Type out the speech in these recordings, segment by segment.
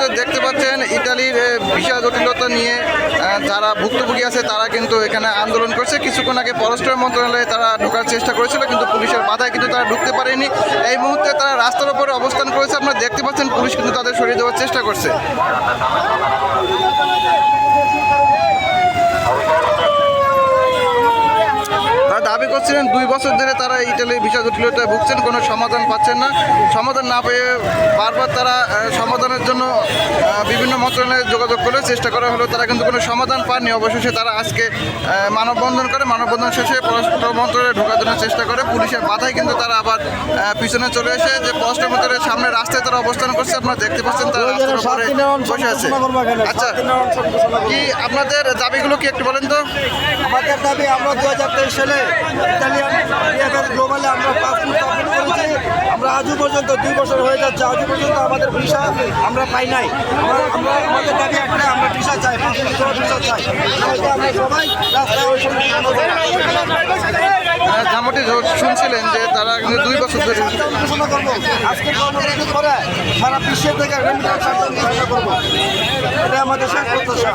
মুহূর্তে দেখতে পাচ্ছেন ইতালির ভিসা জটিলতা নিয়ে যারা ভুক্তভোগী আছে তারা কিন্তু এখানে আন্দোলন করছে। কিছুক্ষণ আগে পররাষ্ট্র মন্ত্রণালয়ে তারা ঢোকার চেষ্টা করেছিল, কিন্তু পুলিশের বাধায় কিন্তু তারা ঢুকতে পারেনি। এই মুহূর্তে তারা রাস্তার উপরে অবস্থান করেছে। আপনারা দেখতে পাচ্ছেন পুলিশ কিন্তু তাদের সরিয়ে দেওয়ার চেষ্টা করছে। তারা দাবি করছিলেন 2 বছর ধরে তারা ইটালির ভিসা জটিলতায় ভুগছেন, কোনো সমাধান পাচ্ছেন না। সমাধান না পেয়ে বারবার তারা সমাধানের জন্য বিভিন্ন মন্ত্রণালয়ে যোগাযোগ করে চেষ্টা করা হলেও তারা কিন্তু কোনো সমাধান পাননি। অবশেষে তারা আজকে মানববন্ধন করে, মানববন্ধন শেষে পররাষ্ট্র মন্ত্রণালয়ে ঢোকার জন্য চেষ্টা করে। পুলিশের বাধায় কিন্তু তারা আবার পিছনে চলে এসে যে পররাষ্ট্র মন্ত্রণালয়ের সামনে রাস্তায় তারা অবস্থান করছে। আপনারা দেখতে পাচ্ছেন তারা রাস্তার উপরে বসে আছে। আচ্ছা, কি আপনাদের দাবিগুলো কি একটু বলেন তো? আমাদের দাবি, আমরা 2023 সালে ইতালিয়ান গ্লোবালে আমরা পাসপোর্ট আবেদন করেছি। আমরা আজও পর্যন্ত 2 বছর হয়ে যাচ্ছে, আজও পর্যন্ত আমাদের ভিসা আমরা পাই নাই। আমাদের দাবি একটা, আমরা ভিসা চাই, ভিসা চাই। আমরা সবাই যেমনটি শুনছিলেন যে তারা কিন্তু 2 বছর ধরে ঘোষণা করবো। আজকে কর্মসূচি করে সারা বিশ্বের থেকে ঘোষণা করবো, এটা আমাদের শেষ প্রত্যাশা।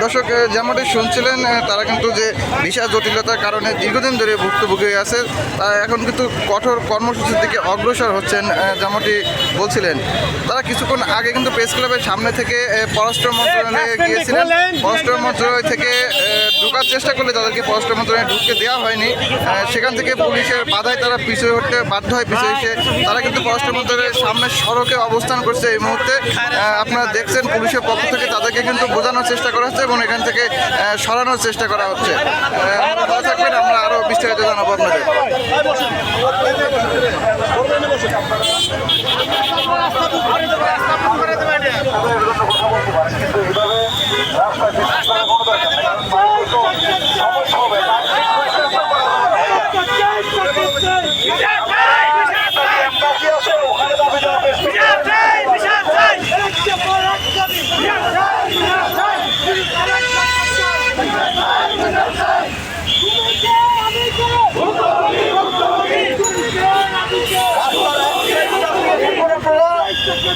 দর্শক, যেমনটি শুনছিলেন তারা কিন্তু যে ভিসা জটিলতার কারণে দীর্ঘদিন ধরে ভুক্তভোগী হয়ে আছে, তারা এখন কিন্তু কঠোর কর্মসূচির দিকে অগ্রসর হচ্ছেন। যেমনটি বলছিলেন তারা কিছুক্ষণ আগে কিন্তু প্রেস ক্লাবের সামনে থেকে পররাষ্ট্র মন্ত্রণালয়ে গিয়েছিলেন। পররাষ্ট্র মন্ত্রণালয় থেকে ঢোকার চেষ্টা করলে তাদেরকে পররাষ্ট্র মন্ত্রণালয়ে ঢুকতে দেওয়া হয়নি। সেখান থেকে পুলিশের বাধায় তারা পিছিয়ে হতে বাধ্য হয়। পিছিয়ে এসে তারা কিন্তু পররাষ্ট্র মন্ত্রণালয়ের সামনের সড়কে অবস্থান করছে। এই মুহূর্তে আপনারা দেখছেন পুলিশের পক্ষ থেকে তাদেরকে কিন্তু বোঝানোর চেষ্টা করা হচ্ছে এবং এখান থেকে সরানোর চেষ্টা করা হচ্ছে। ভালো থাকবেন, আমরা আরও বিস্তারিত জানাবো আপনাদের।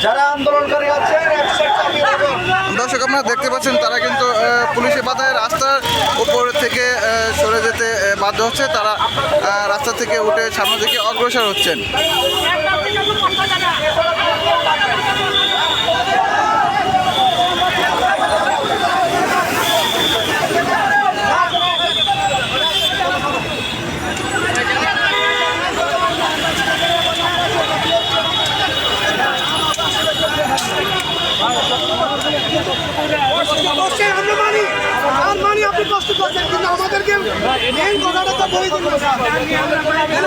যারা আন্দোলনকারী আছে, দর্শক আপনারা দেখতে পাচ্ছেন তারা কিন্তু পুলিশের বাধায় রাস্তার উপর থেকে সরে যেতে বাধ্য হচ্ছে। তারা রাস্তা থেকে উঠে সামনের দিকে অগ্রসর হচ্ছেন। আপনি কষ্ট করছেন, কিন্তু আমাদেরকে মেইন কথাটা তো বই দিন।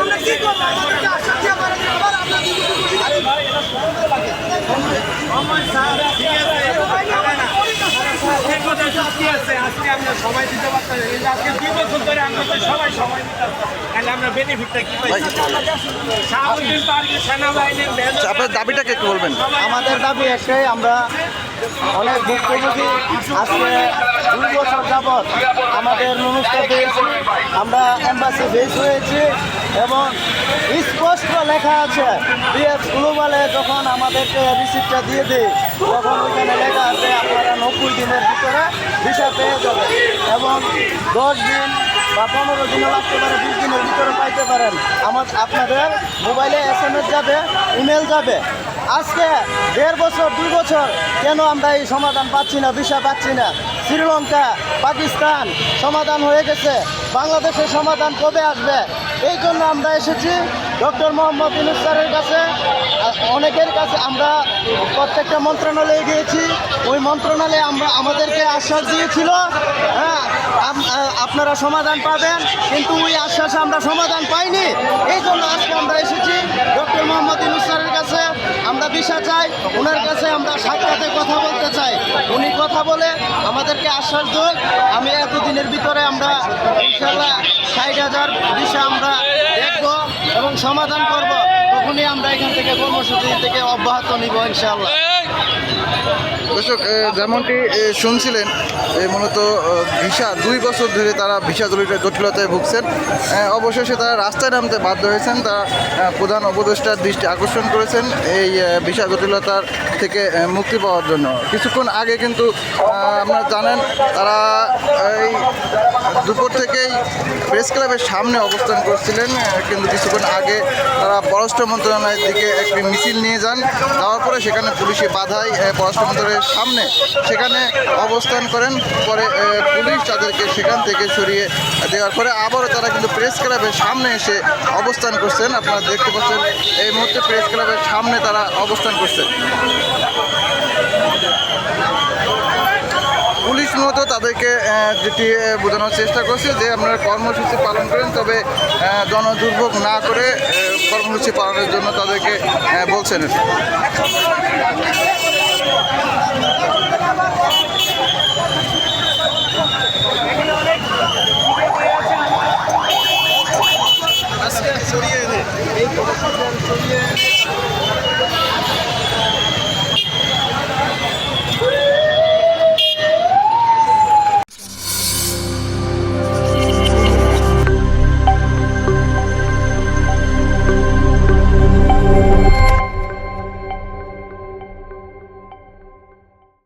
আমরা কি করবো? আমাদেরকে আশা দিয়ে পারেন আজকে আমরা সময় দিতে পারতাম, কিন্তু আজকে 2 বছর ধরে আমরা তো সবাই সময় দিতাম, তাহলে আমরা বেনিফিটটা কি পাই? সেনাবাহিনীর আপনার দাবিটাকে একটু বলবেন। আমাদের দাবি একটাই, আমরা অনেক ভুক্তভোগী। আজকে 2 বছর যাবৎ আমাদের অনুষ্ঠান পেয়েছি, আমরা এম্বাসি বেস হয়েছি এবং স্পষ্ট লেখা আছে পিএফ গ্লোবালে যখন আমাদেরকে রিসিপ্টটা দিয়ে দেয় তখন ওইখানে লেখা আছে আপনারা 90 দিনের ভিতরে ভিসা পেয়ে যাবেন এবং 10 দিন বা 15 দিনও লাগতে পারে, 20 দিনের ভিতরে পাইতে পারেন। আপনাদের মোবাইলে SMS যাবে, ইমেল যাবে। আজকে 1.5 বছর 2 বছর কেন আমরা এই সমাধান পাচ্ছি না, ভিসা পাচ্ছি না? শ্রীলঙ্কা, পাকিস্তান সমাধান হয়ে গেছে, বাংলাদেশের সমাধান কবে আসবে? এই জন্য আমরা এসেছি ডক্টর মোহাম্মদ ইউনূস স্যারের কাছে। অনেকের কাছে আমরা প্রত্যেকটা মন্ত্রণালয়ে গিয়েছি, ওই মন্ত্রণালয়ে আমাদেরকে আশ্বাস দিয়েছিল হ্যাঁ আপনারা সমাধান পাবেন, কিন্তু ওই আশ্বাসে আমরা সমাধান পাইনি। এই জন্য আজকে আমরা এসেছি ডক্টর মোহাম্মদ ইউনূস স্যারের কাছে। আমরা ভিসা চাই, ওনার কাছে আমরা সাক্ষাতে কথা বলতে চাই। উনি কথা বলে আমাদেরকে আশ্বাস দেন, আমি এতদিনের ভিতরে আমরা ইনশাল্লাহ 60,000 ভিসা আমরা দেখব এবং সমাধান করব। তখন তখনই আমরা এখান থেকে কর্মসূচি থেকে অব্যাহত নিব ইনশাআল্লাহ। দর্শক যেমনটি শুনছিলেন মূলত ভিসা 2 বছর ধরে তারা ভিসা জটিলতায় ভুগছেন। অবশেষে তারা রাস্তায় নামতে বাধ্য হয়েছেন। তারা প্রধান উপদেষ্টার দৃষ্টি আকর্ষণ করেছেন এই ভিসা জটিলতার থেকে মুক্তি পাওয়ার জন্য। কিছুক্ষণ আগে কিন্তু আপনারা জানেন তারা এই দুপুর থেকেই প্রেস ক্লাবের সামনে অবস্থান করছিলেন, কিন্তু কিছুক্ষণ আগে তারা পররাষ্ট্র মন্ত্রণালয়ের দিকে একটি মিছিল নিয়ে যান। যাওয়ার পরে সেখানে পুলিশি বাধায় পররাষ্ট্র মন্ত্রণালয়ের সামনে সেখানে অবস্থান করেন। পরে পুলিশ তাদেরকে সেখান থেকে সরিয়ে দেওয়ার পরে আবারও তারা কিন্তু প্রেস ক্লাবের সামনে এসে অবস্থান করছেন। আপনারা দেখতে পাচ্ছেন এই মুহূর্তে প্রেস ক্লাবের সামনে তারা অবস্থান করছেন। পুলিশ মূলত তাদেরকে যেটি বোঝানোর চেষ্টা করছে যে আপনারা কর্মসূচি পালন করেন, তবে জনদুর্ভোগ না করে কর্মসূচি পালনের জন্য তাদেরকে বলছেন। আজকে সরিয়ে